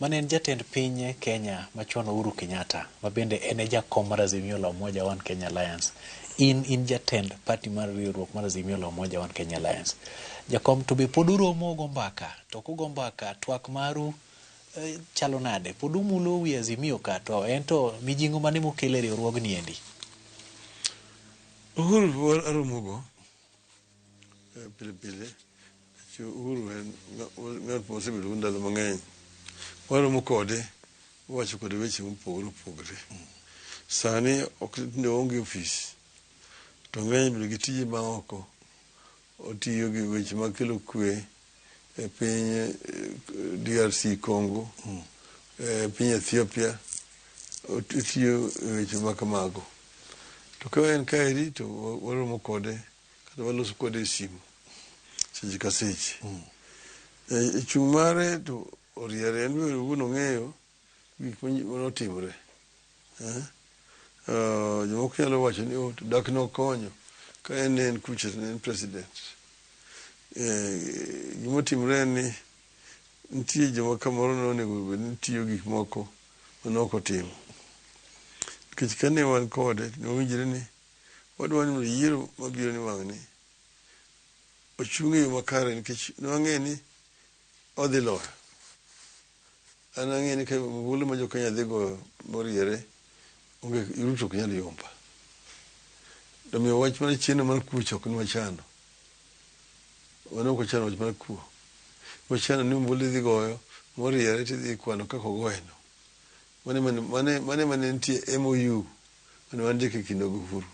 mane en jatend piny Kenya machon Uhuru Kenyatta, mabende en e jakom mar Azimio la Umoja One Kenya Alliance. In jatend party mar riwruok mar Azimio la Umoja One Kenya Alliance. Jakom, to be pod uromo go mbaka, to kugo mbaka twak maru chalo nade? Pod umulo wi Azimio ka, to ento mijingo mane mokele riwruogni endi? Uhuru aromogo pile Uhuru en ng'at mosebedo ndalo mang'eny. Waromo kode, wacho kode weche mopogore opogore. Sani ok ne onge ofis, to ng'eny bedo gi tije ma oko. Otiyo gi weche makelo kwe e piny DRC Congo, piny Ethiopia, otiyo weche makamago. To ka en kaeri to waromo kode, kata waloso kode simu seche ka seche. E chung' mare to oriere, en bende owuon ong'eyo gik manotimore. Jomoko nyalo wacho ni to dak nokonyo ka en kucha, en president. Gimotimore en ni nitie joma kamoro nonego bed ni tiyo gik moko manok otimo. Nikech kane wan kode, nowinjore ni wadwa ni yiero mabiro ni wang'ni ochung' e yo makare, nikech nwang'e ni odhi loyo. An ang'e ni ka ombulu ma jo-Kenya dhi goyo moriere, onge Ruto ok nyal yomba. Omiyo wach mar chieno mar kuo ok ni wachano. Wan ok wachano wach mar kuo. Wachano ni ombulu dhi goyo moriere tidhi kwano kaka ogoyeno. Mane nitie MOU mane wandiko e kind Uhuru.